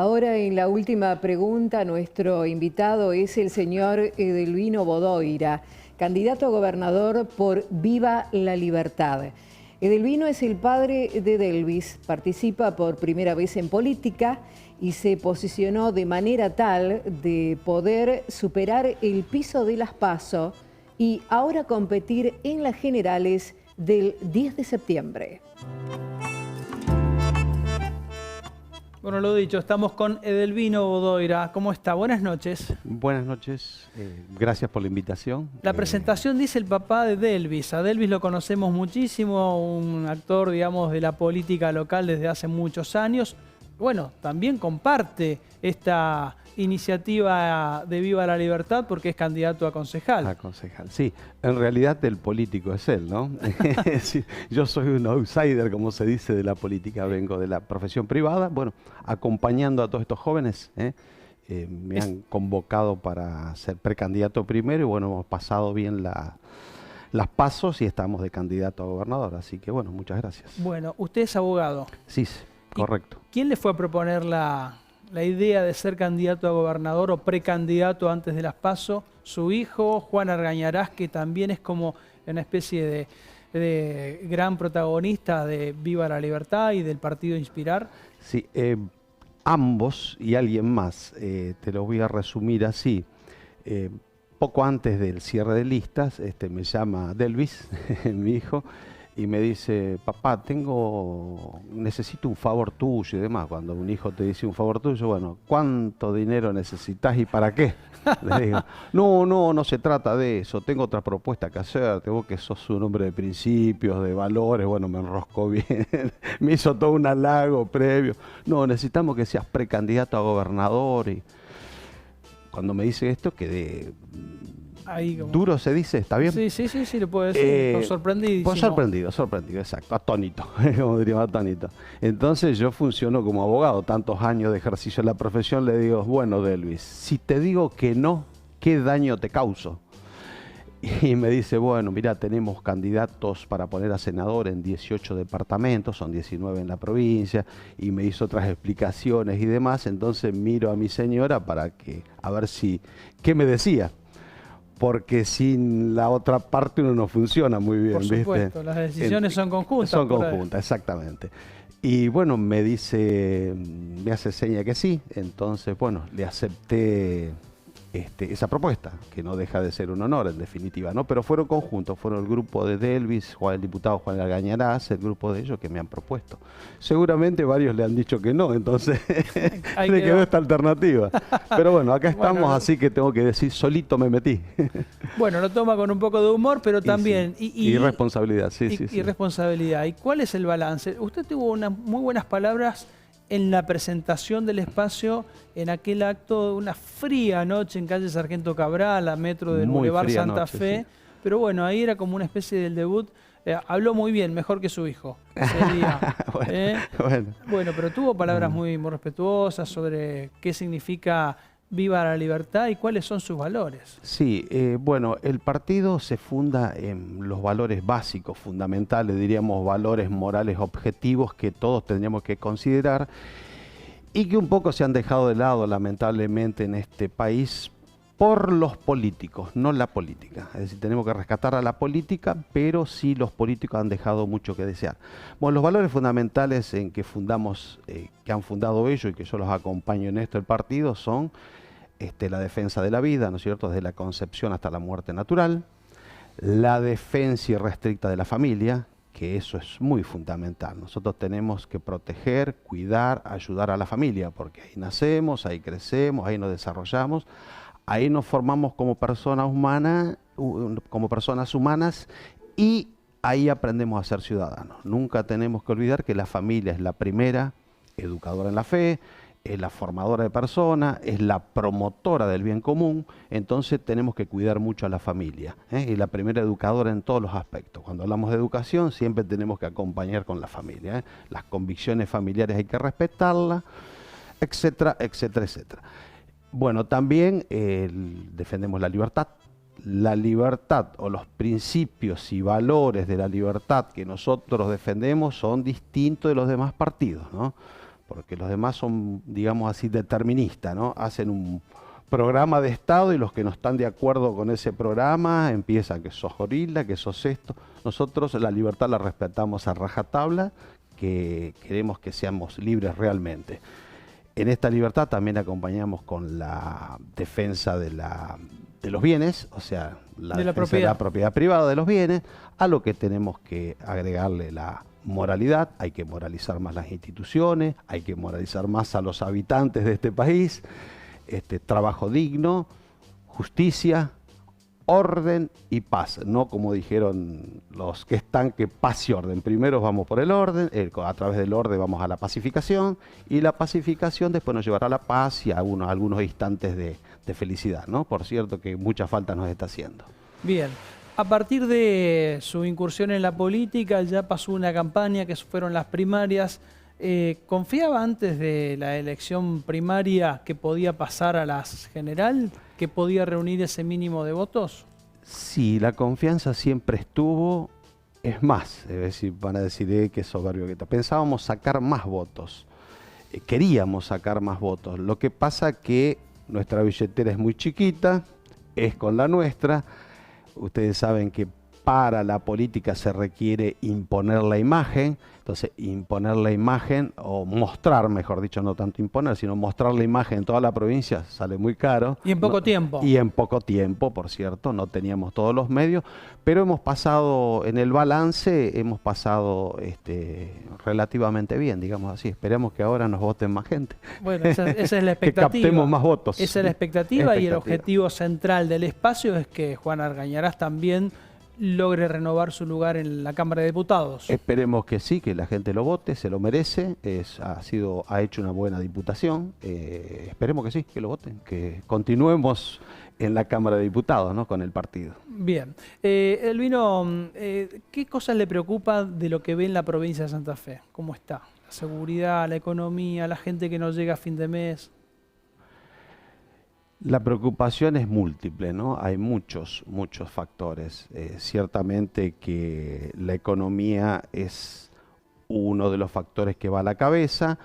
Ahora en la última pregunta, nuestro invitado es el señor Edelvino Bodoira, candidato a gobernador por Viva la Libertad. Edelvino es el padre de Delvis, participa por primera vez en política y se posicionó de manera tal de poder superar el piso de las PASO y ahora competir en las generales del 10 de septiembre. Bueno, lo dicho, estamos con Edelvino Bodoira. ¿Cómo está? Buenas noches. Buenas noches, gracias por la invitación. La presentación dice el papá de Delvis. A Delvis lo conocemos muchísimo, un actor, digamos, de la política local desde hace muchos años. Bueno, también comparte esta iniciativa de Viva la Libertad porque es candidato a concejal. A concejal, sí. En realidad el político es él, ¿no? Sí, yo soy un outsider, como se dice, de la política. Vengo de la profesión privada, bueno, acompañando a todos estos jóvenes. Me han convocado para ser precandidato primero y bueno, hemos pasado bien las pasos y estamos de candidato a gobernador. Así que bueno, muchas gracias. Bueno, usted es abogado. Sí, correcto. ¿Quién le fue a proponer la idea de ser candidato a gobernador o precandidato antes de las PASO? Su hijo, Juan Argañarás, que también es como una especie de gran protagonista de Viva la Libertad y del partido Inspirar. Sí, ambos y alguien más, te lo voy a resumir así. Poco antes del cierre de listas, me llama Delvis, mi hijo, y me dice, papá, necesito un favor tuyo y demás. Cuando un hijo te dice un favor tuyo, bueno, ¿cuánto dinero necesitas y para qué? Le digo, no se trata de eso, tengo otra propuesta que hacerte, vos que sos un hombre de principios, de valores, bueno, me enroscó bien, me hizo todo un halago previo. No, necesitamos que seas precandidato a gobernador. Y cuando me dice esto, quedé... Ahí como... ¿Duro se dice? ¿Está bien? Sí, lo puedo decir. Sorprendidísimo. Pues sorprendido, exacto. Atónito, como diríamos, atónito. Entonces yo funciono como abogado, tantos años de ejercicio en la profesión, le digo, bueno, Delvis, si te digo que no, ¿qué daño te causo? Y me dice, bueno, mira, tenemos candidatos para poner a senador en 18 departamentos, son 19 en la provincia, y me hizo otras explicaciones y demás, entonces miro a mi señora a ver qué me decía. Porque sin la otra parte uno no funciona muy bien, por supuesto, ¿viste? Las decisiones son conjuntas. Son conjuntas, exactamente. Y bueno, me hace seña que sí, entonces bueno, le acepté esa propuesta, que no deja de ser un honor en definitiva, ¿no? Pero fueron conjuntos, fueron el grupo de Delvis, el diputado Juan Argañarás, el grupo de ellos que me han propuesto. Seguramente varios le han dicho que no, entonces me quedó esta alternativa. Pero bueno, acá estamos, bueno, así que tengo que decir, solito me metí. Bueno, lo toma con un poco de humor, pero también... Y responsabilidad, sí. Y responsabilidad. ¿Y cuál es el balance? Usted tuvo unas muy buenas palabras en la presentación del espacio, en aquel acto de una fría noche en calle Sargento Cabral, a metro del Boulevard Santa Fe. Sí. Pero bueno, ahí era como una especie del debut. Habló muy bien, mejor que su hijo ese día. Bueno, pero tuvo palabras muy respetuosas sobre qué significa Viva la Libertad y cuáles son sus valores. Sí, bueno, el partido se funda en los valores básicos, fundamentales, diríamos valores morales objetivos que todos tendríamos que considerar y que un poco se han dejado de lado lamentablemente en este país por los políticos, no la política. Es decir, tenemos que rescatar a la política, pero sí los políticos han dejado mucho que desear. Bueno, los valores fundamentales en que han fundado ellos y que yo los acompaño en esto, el partido, son la defensa de la vida, ¿no es cierto?, desde la concepción hasta la muerte natural, la defensa irrestricta de la familia, que eso es muy fundamental. Nosotros tenemos que proteger, cuidar, ayudar a la familia, porque ahí nacemos, ahí crecemos, ahí nos desarrollamos, ahí nos formamos como personas humanas y ahí aprendemos a ser ciudadanos. Nunca tenemos que olvidar que la familia es la primera educadora en la fe, es la formadora de personas, es la promotora del bien común, entonces tenemos que cuidar mucho a la familia, y la primera educadora en todos los aspectos. Cuando hablamos de educación siempre tenemos que acompañar con la familia, las convicciones familiares hay que respetarlas, etcétera, etcétera, etcétera. Bueno, también defendemos la libertad. La libertad o los principios y valores de la libertad que nosotros defendemos son distintos de los demás partidos, ¿no? porque los demás son, digamos así, deterministas, ¿no? Hacen un programa de Estado y los que no están de acuerdo con ese programa empiezan que sos gorila, que sos esto. Nosotros la libertad la respetamos a rajatabla, que queremos que seamos libres realmente. En esta libertad también acompañamos con la defensa de los bienes, o sea, la defensa de la propiedad privada de los bienes, a lo que tenemos que agregarle la moralidad. Hay que moralizar más las instituciones, hay que moralizar más a los habitantes de este país, trabajo digno, justicia, orden y paz, no como dijeron los que están, que paz y orden. Primero vamos por el orden, a través del orden vamos a la pacificación, y la pacificación después nos llevará a la paz y a algunos instantes de felicidad, ¿no? Por cierto que mucha falta nos está haciendo. Bien, a partir de su incursión en la política ya pasó una campaña que fueron las primarias. ¿Confiaba antes de la elección primaria que podía pasar a las general, que podía reunir ese mínimo de votos? Sí, la confianza siempre estuvo. Es más, van a decir que soberbio que está. Pensábamos sacar más votos, queríamos sacar más votos. Lo que pasa que nuestra billetera es muy chiquita, es con la nuestra. Ustedes saben que para la política se requiere imponer la imagen. Entonces, imponer la imagen, o mostrar, mejor dicho, no tanto imponer, sino mostrar la imagen en toda la provincia sale muy caro. Y en poco tiempo. Y en poco tiempo, por cierto, no teníamos todos los medios, pero hemos pasado, en el balance, hemos pasado relativamente bien, digamos así. Esperemos que ahora nos voten más gente. Bueno, esa es la expectativa. Que captemos más votos. Esa es la expectativa, y el objetivo central del espacio es que Juan Argañarás también logre renovar su lugar en la Cámara de Diputados. Esperemos que sí, que la gente lo vote, se lo merece, ha hecho una buena diputación, esperemos que sí, que lo voten, que continuemos en la Cámara de Diputados, ¿no?, con el partido. Bien. Delvino, ¿qué cosas le preocupa de lo que ve en la provincia de Santa Fe? ¿Cómo está? La seguridad, la economía, la gente que no llega a fin de mes. La preocupación es múltiple, ¿no? Hay muchos factores. Ciertamente que la economía es uno de los factores que va a la cabeza.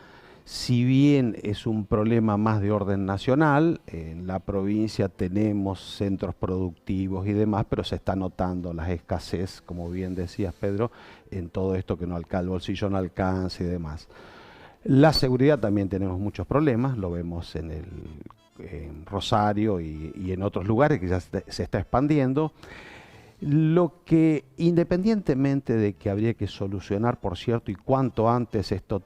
Si bien es un problema más de orden nacional, en la provincia tenemos centros productivos y demás, pero se está notando la escasez, como bien decías, Pedro, en todo esto que el bolsillo no alcanza y demás. La seguridad también tenemos muchos problemas, lo vemos en Rosario y en otros lugares que ya se está expandiendo. Lo que, independientemente de que habría que solucionar, por cierto, y cuanto antes estos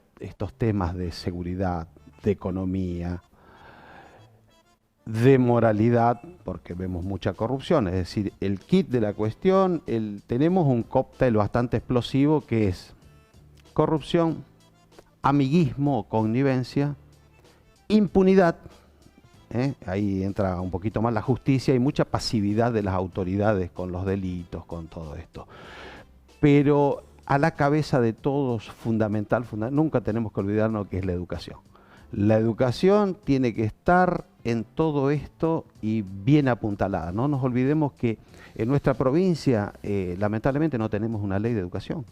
temas de seguridad, de economía, de moralidad, porque vemos mucha corrupción, es decir, el kit de la cuestión, tenemos un cóctel bastante explosivo que es corrupción, amiguismo o connivencia, impunidad. Ahí entra un poquito más la justicia y mucha pasividad de las autoridades con los delitos, con todo esto. Pero a la cabeza de todos, fundamental, nunca tenemos que olvidarnos que es la educación. La educación tiene que estar en todo esto y bien apuntalada. No nos olvidemos que en nuestra provincia, lamentablemente, no tenemos una ley de educación.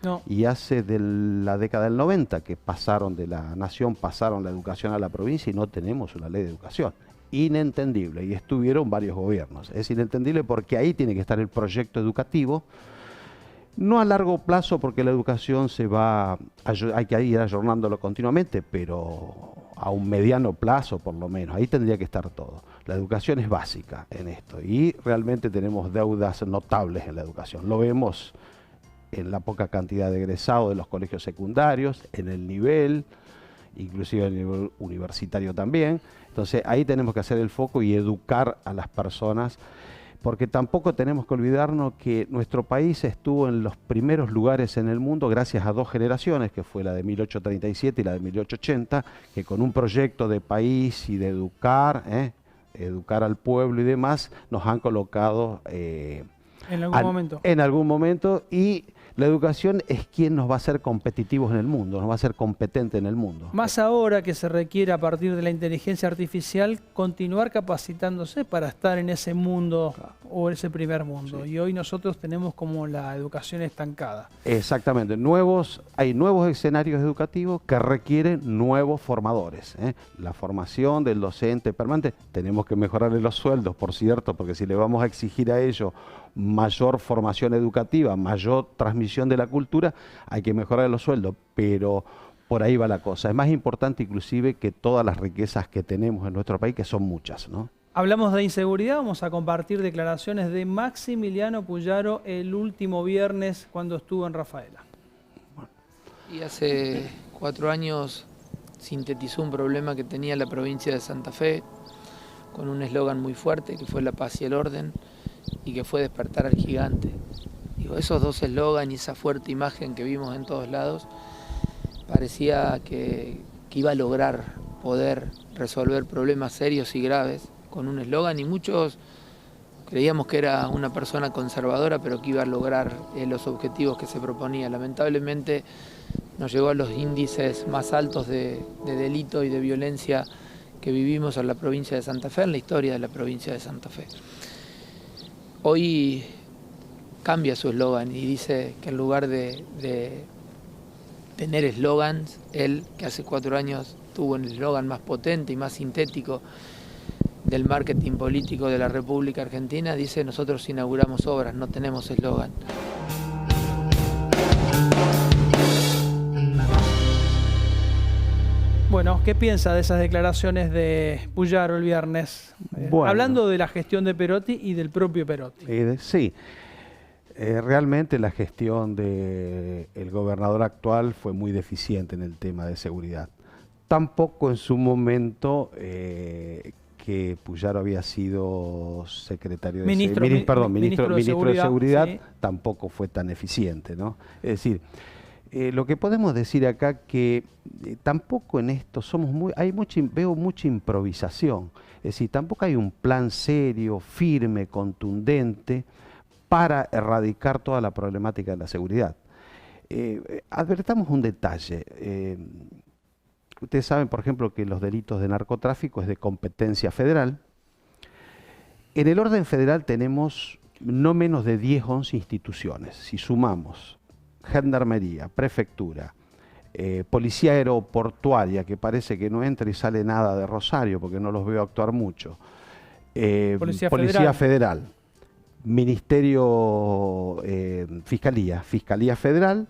No. Y hace de la década del 90 que pasaron de la nación, pasaron la educación a la provincia y no tenemos una ley de educación. Inentendible, y estuvieron varios gobiernos. Es inentendible porque ahí tiene que estar el proyecto educativo, no a largo plazo porque la educación hay que ir ayornándolo continuamente, pero a un mediano plazo por lo menos, ahí tendría que estar todo. La educación es básica en esto y realmente tenemos deudas notables en la educación. Lo vemos en la poca cantidad de egresados de los colegios secundarios, en el nivel, inclusive en el nivel universitario también. Entonces ahí tenemos que hacer el foco y educar a las personas, porque tampoco tenemos que olvidarnos que nuestro país estuvo en los primeros lugares en el mundo gracias a dos generaciones, que fue la de 1837 y la de 1880, que con un proyecto de país y de educar al pueblo y demás, nos han colocado en algún momento. En algún momento, y La educación es quien nos va a hacer competitivos en el mundo, nos va a hacer competente en el mundo. Más ahora que se requiere a partir de la inteligencia artificial continuar capacitándose para estar en ese mundo o ese primer mundo. Sí. Y hoy nosotros tenemos como la educación estancada. Exactamente. Hay nuevos escenarios educativos que requieren nuevos formadores. La formación del docente permanente, tenemos que mejorarle los sueldos, por cierto, porque si le vamos a exigir a ellos mayor formación educativa, mayor transmisión de la cultura, hay que mejorar los sueldos, pero por ahí va la cosa. Es más importante inclusive que todas las riquezas que tenemos en nuestro país, que son muchas, ¿no? Hablamos de inseguridad, vamos a compartir declaraciones de Maximiliano Puyaro el último viernes cuando estuvo en Rafaela. Y hace 4 años sintetizó un problema que tenía la provincia de Santa Fe, con un eslogan muy fuerte que fue la paz y el orden, y que fue despertar al gigante. Digo, esos dos eslogans y esa fuerte imagen que vimos en todos lados, parecía que iba a lograr poder resolver problemas serios y graves con un eslogan, y muchos creíamos que era una persona conservadora, pero que iba a lograr los objetivos que se proponía. Lamentablemente nos llegó a los índices más altos de delito y de violencia que vivimos en la provincia de Santa Fe, en la historia de la provincia de Santa Fe. Hoy cambia su eslogan y dice que en lugar de tener eslogans, él, que hace 4 años tuvo el eslogan más potente y más sintético del marketing político de la República Argentina, dice: nosotros inauguramos obras, no tenemos eslogan. Bueno, ¿qué piensa de esas declaraciones de Puyaro el viernes? Bueno, hablando de la gestión de Perotti y del propio Perotti. Sí, realmente la gestión del gobernador actual fue muy deficiente en el tema de seguridad. Tampoco en su momento que Puyaro había sido secretario de ministro de Seguridad, sí. Tampoco fue tan eficiente, ¿no? Es decir, lo que podemos decir acá que tampoco en esto veo mucha improvisación. Es decir, tampoco hay un plan serio, firme, contundente para erradicar toda la problemática de la seguridad. Advertamos un detalle. Ustedes saben, por ejemplo, que los delitos de narcotráfico es de competencia federal. En el orden federal tenemos no menos de 10 o 11 instituciones. Si sumamos Gendarmería, Prefectura, Policía Aeroportuaria, que parece que no entra y sale nada de Rosario, porque no los veo actuar mucho, Policía Federal, Ministerio, Fiscalía Federal,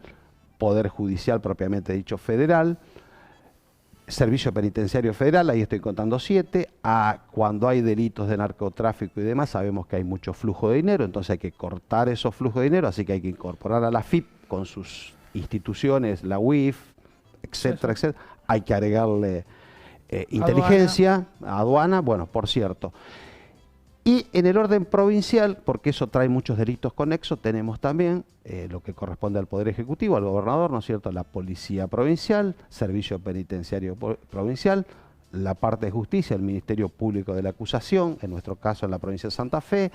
Poder Judicial propiamente dicho federal, Servicio Penitenciario Federal, ahí estoy contando 7, cuando hay delitos de narcotráfico y demás, sabemos que hay mucho flujo de dinero, entonces hay que cortar esos flujos de dinero, así que hay que incorporar a la FIP con sus instituciones, la UIF, etcétera, etcétera. Hay que agregarle inteligencia, aduana, bueno, por cierto. Y en el orden provincial, porque eso trae muchos delitos conexos, tenemos también lo que corresponde al Poder Ejecutivo, al gobernador, ¿no es cierto?, la Policía Provincial, Servicio Penitenciario Provincial, la parte de justicia, el Ministerio Público de la Acusación, en nuestro caso en la provincia de Santa Fe,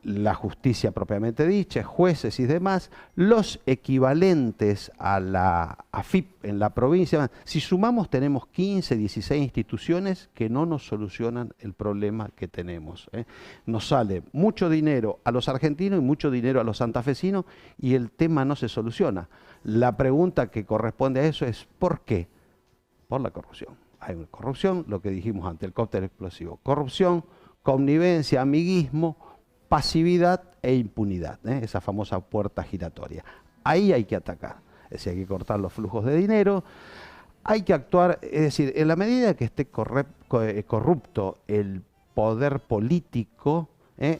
la justicia propiamente dicha, jueces y demás, los equivalentes a la AFIP en la provincia. Si sumamos tenemos 15, 16 instituciones que no nos solucionan el problema que tenemos. Nos sale mucho dinero a los argentinos y mucho dinero a los santafesinos y el tema no se soluciona. La pregunta que corresponde a eso es ¿por qué? Por la corrupción. Hay una corrupción, lo que dijimos antes, el cóctel explosivo. Corrupción, connivencia, amiguismo, pasividad e impunidad, esa famosa puerta giratoria. Ahí hay que atacar, es decir, hay que cortar los flujos de dinero, hay que actuar, es decir, en la medida que esté corrupto el poder político,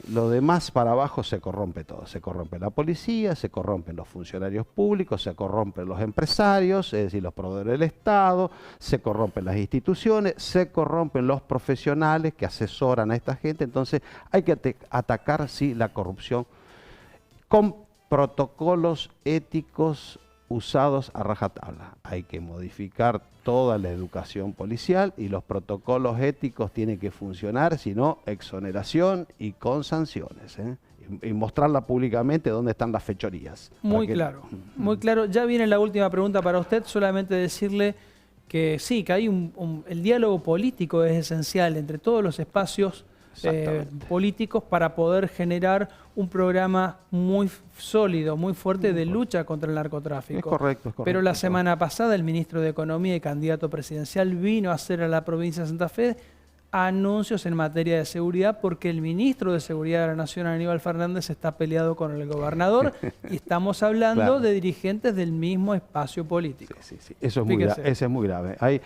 lo demás para abajo se corrompe todo, se corrompe la policía, se corrompen los funcionarios públicos, se corrompen los empresarios, es decir, los proveedores del Estado, se corrompen las instituciones, se corrompen los profesionales que asesoran a esta gente. Entonces hay que atacar, sí, la corrupción con protocolos éticos usados a rajatabla. Hay que modificar toda la educación policial y los protocolos éticos tienen que funcionar, si no, exoneración y con sanciones, ¿eh? Y mostrarla públicamente dónde están las fechorías. Muy claro, muy claro. Ya viene la última pregunta para usted, solamente decirle que sí, que hay el diálogo político es esencial entre todos los espacios políticos para poder generar un programa muy sólido, muy fuerte de lucha contra el narcotráfico. Es correcto. Pero la semana pasada el ministro de Economía y candidato presidencial vino a hacer a la provincia de Santa Fe anuncios en materia de seguridad porque el ministro de Seguridad de la Nación, Aníbal Fernández, está peleado con el gobernador y estamos hablando de dirigentes del mismo espacio político. Sí. Eso es muy grave.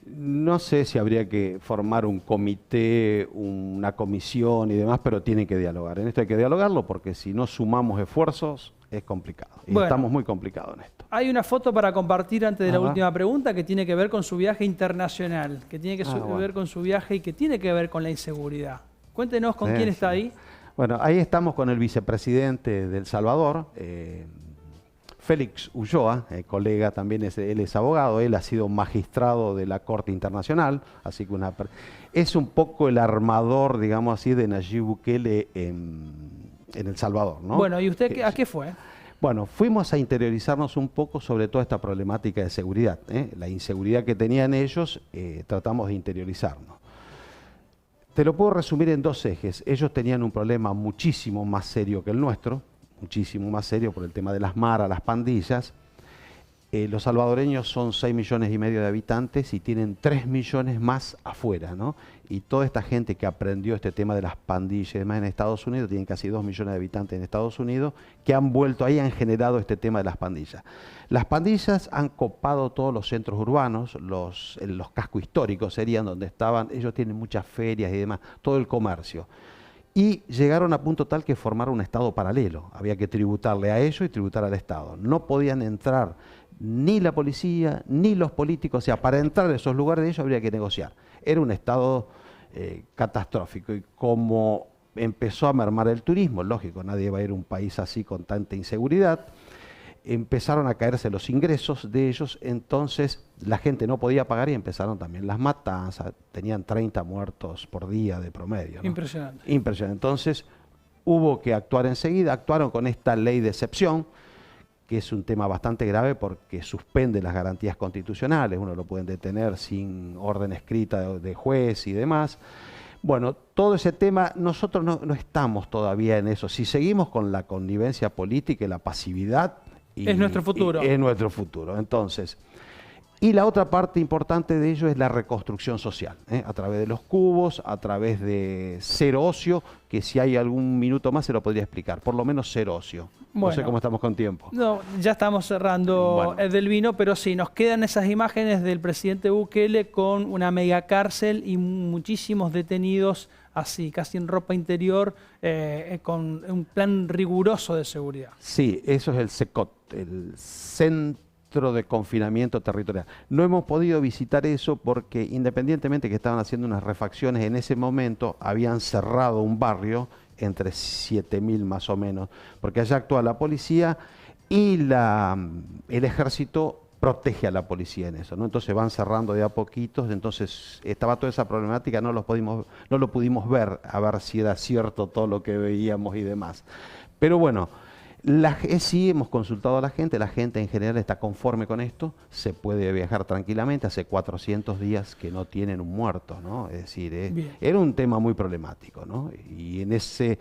No sé si habría que formar un comité, una comisión y demás, pero tiene que dialogar. En esto hay que dialogarlo porque si no sumamos esfuerzos es complicado. Y estamos muy complicados en esto. Hay una foto para compartir antes de la última pregunta que tiene que ver con su viaje internacional, que tiene que ver con su viaje y que tiene que ver con la inseguridad. Cuéntenos con quién está ahí. Bueno, ahí estamos con el vicepresidente de El Salvador, Félix Ulloa, colega también, él es abogado, él ha sido magistrado de la Corte Internacional, así que es un poco el armador, digamos así, de Nayib Bukele en El Salvador, ¿no? Bueno, ¿y usted a qué fue? Bueno, fuimos a interiorizarnos un poco sobre toda esta problemática de seguridad, la inseguridad que tenían ellos, tratamos de interiorizarnos. Te lo puedo resumir en dos ejes. Ellos tenían un problema muchísimo más serio que el nuestro, muchísimo más serio por el tema de las maras, las pandillas. Los salvadoreños son 6,5 millones de habitantes y tienen 3 millones más afuera, ¿no? Y toda esta gente que aprendió este tema de las pandillas y demás en Estados Unidos, tienen casi 2 millones de habitantes en Estados Unidos, que han vuelto ahí, han generado este tema de las pandillas. Las pandillas han copado todos los centros urbanos, los cascos históricos serían donde estaban, ellos tienen muchas ferias y demás, todo el comercio. Y llegaron a punto tal que formaron un Estado paralelo. Había que tributarle a ellos y tributar al Estado. No podían entrar ni la policía, ni los políticos. O sea, para entrar a esos lugares de ellos habría que negociar. Era un Estado catastrófico. Y como empezó a mermar el turismo, lógico, nadie va a ir a un país así con tanta inseguridad, empezaron a caerse los ingresos de ellos, entonces la gente no podía pagar y empezaron también las matanzas, tenían 30 muertos por día de promedio, ¿no? Impresionante. Impresionante. Entonces hubo que actuar enseguida, actuaron con esta ley de excepción, que es un tema bastante grave porque suspende las garantías constitucionales, uno lo pueden detener sin orden escrita de juez y demás. Bueno, todo ese tema, nosotros no estamos todavía en eso. Si seguimos con la connivencia política y la pasividad, es nuestro futuro. Es nuestro futuro. Entonces, y la otra parte importante de ello es la reconstrucción social, a través de los cubos, a través de cero ocio, que si hay algún minuto más se lo podría explicar, por lo menos cero ocio. Bueno, no sé cómo estamos con tiempo. No, ya estamos cerrando del vino, pero sí, nos quedan esas imágenes del presidente Bukele con una mega cárcel y muchísimos detenidos así, casi en ropa interior, con un plan riguroso de seguridad. Sí, eso es el CECOT, el Centro de Confinamiento Territorial. No hemos podido visitar eso porque independientemente que estaban haciendo unas refacciones, en ese momento habían cerrado un barrio entre 7.000 más o menos, porque allá actúa la policía y el ejército protege a la policía en eso, ¿no? Entonces van cerrando de a poquitos, entonces estaba toda esa problemática, no lo pudimos ver, a ver si era cierto todo lo que veíamos y demás. Pero bueno, sí hemos consultado a la gente en general está conforme con esto, se puede viajar tranquilamente, hace 400 días que no tienen un muerto, ¿no? Es decir, era un tema muy problemático, ¿no? Y en ese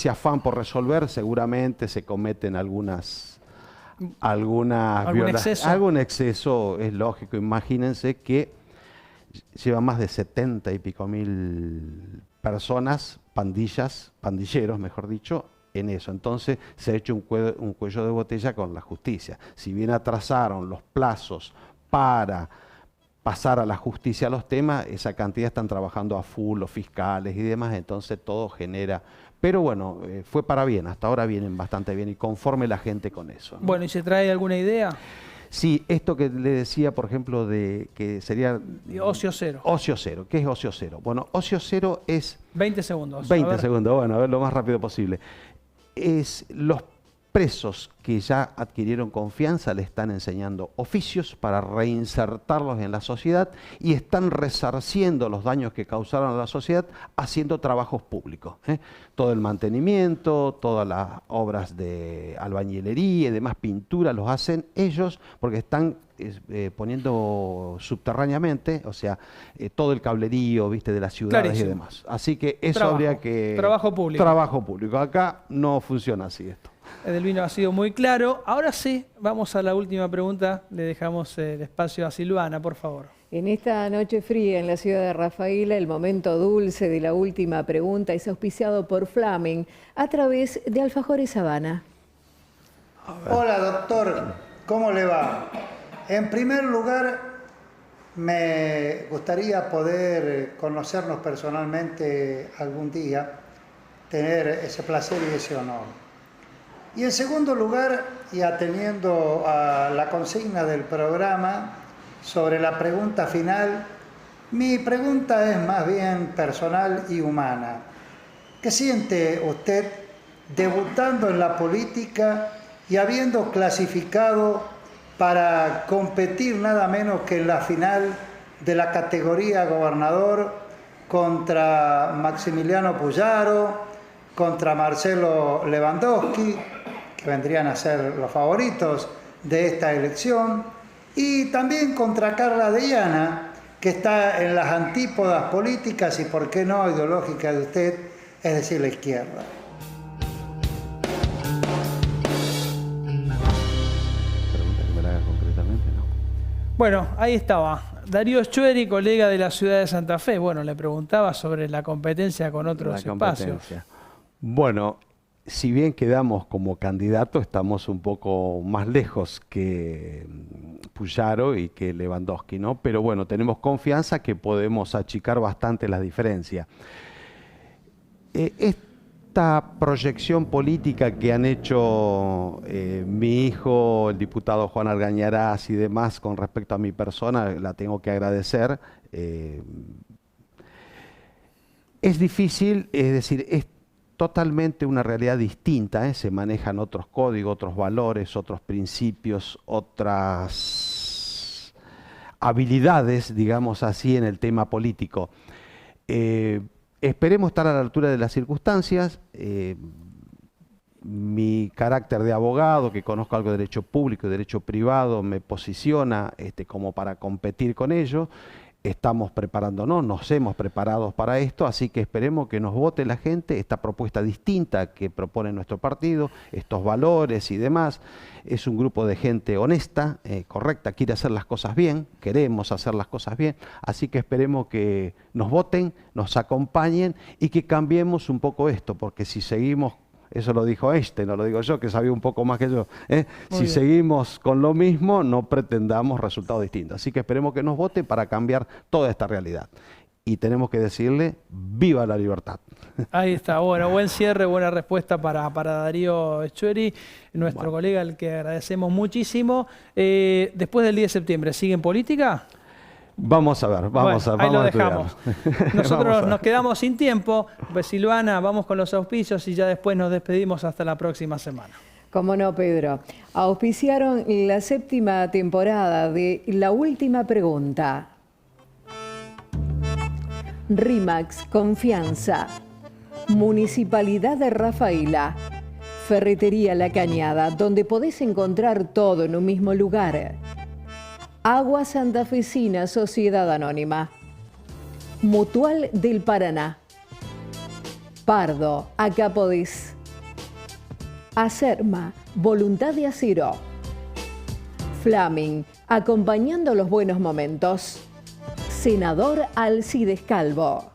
afán por resolver seguramente se cometen algún exceso, es lógico. Imagínense que lleva más de 70 y pico mil personas, pandilleros, mejor dicho, en eso. Entonces se ha hecho un cuello de botella con la justicia. Si bien atrasaron los plazos para pasar a la justicia los temas, esa cantidad están trabajando a full, los fiscales y demás, entonces todo genera... Pero bueno, fue para bien, hasta ahora vienen bastante bien y conforme la gente con eso, ¿no? Bueno, ¿y se trae alguna idea? Sí, esto que le decía, por ejemplo, de que sería... Ocio cero. Ocio cero. ¿Qué es ocio cero? Bueno, ocio cero es... 20 segundos. 20 segundos, bueno, a ver lo más rápido posible. Es los presos que ya adquirieron confianza le están enseñando oficios para reinsertarlos en la sociedad y están resarciendo los daños que causaron a la sociedad haciendo trabajos públicos. Todo el mantenimiento, todas las obras de albañilería y demás, pintura, los hacen ellos porque están poniendo subterráneamente, o sea, todo el cablerío, viste, de las ciudades. Clarísimo. Y demás. Así que eso habría que... Trabajo público. Trabajo público. Acá no funciona así esto. Edelvino ha sido muy claro. Ahora sí, vamos a la última pregunta. Le dejamos el espacio a Silvana, por favor. En esta noche fría en la ciudad de Rafaela, el momento dulce de la última pregunta es auspiciado por Flaming a través de Alfajores Habana. Hola, doctor. ¿Cómo le va? En primer lugar, me gustaría poder conocernos personalmente algún día, tener ese placer y ese honor. Y en segundo lugar, y atendiendo a la consigna del programa sobre la pregunta final, mi pregunta es más bien personal y humana. ¿Qué siente usted debutando en la política y habiendo clasificado para competir nada menos que en la final de la categoría gobernador contra Maximiliano Puyaro, contra Marcelo Lewandowski, que vendrían a ser los favoritos de esta elección, y también contra Carla de Llana, que está en las antípodas políticas y, por qué no, ideológicas de usted, es decir, la izquierda? Bueno, ahí estaba. Darío Echueri, colega de la ciudad de Santa Fe. Bueno, le preguntaba sobre la competencia con otros espacios. Bueno, si bien quedamos como candidato, estamos un poco más lejos que Puyaro y que Lewandowski, ¿no? Pero bueno, tenemos confianza que podemos achicar bastante las diferencias. Esta proyección política que han hecho mi hijo, el diputado Juan Argañarás y demás con respecto a mi persona, la tengo que agradecer. Es difícil, es decir, es totalmente una realidad distinta, se manejan otros códigos, otros valores, otros principios, otras habilidades, digamos así, en el tema político. Esperemos estar a la altura de las circunstancias. Mi carácter de abogado, que conozco algo de derecho público y derecho privado, me posiciona como para competir con ello. Estamos preparándonos, nos hemos preparado para esto, así que esperemos que nos vote la gente esta propuesta distinta que propone nuestro partido, estos valores y demás. Es un grupo de gente honesta, correcta, quiere hacer las cosas bien, queremos hacer las cosas bien, así que esperemos que nos voten, nos acompañen y que cambiemos un poco esto, porque si seguimos... Eso lo dijo Einstein, no lo digo yo, que sabía un poco más que yo. Si seguimos con lo mismo, no pretendamos resultados distintos. Así que esperemos que nos vote para cambiar toda esta realidad. Y tenemos que decirle, ¡viva la libertad! Ahí está, bueno, buen cierre, buena respuesta para Darío Echueri, nuestro colega, al que agradecemos muchísimo. Después del 10 de septiembre, ¿sigue en política? Vamos a ver, vamos ahí lo a dejamos. Nosotros nos quedamos sin tiempo. Pues Silvana, vamos con los auspicios y ya después nos despedimos hasta la próxima semana. Cómo no, Pedro. Auspiciaron la 7ª temporada de La Última Pregunta. RIMAX Confianza. Municipalidad de Rafaela. Ferretería La Cañada, donde podés encontrar todo en un mismo lugar. Agua Santafesina Sociedad Anónima. Mutual del Paraná. Pardo, acá podés. Acerma, Voluntad de Acero. Flaming, acompañando los buenos momentos. Senador Alcides Calvo.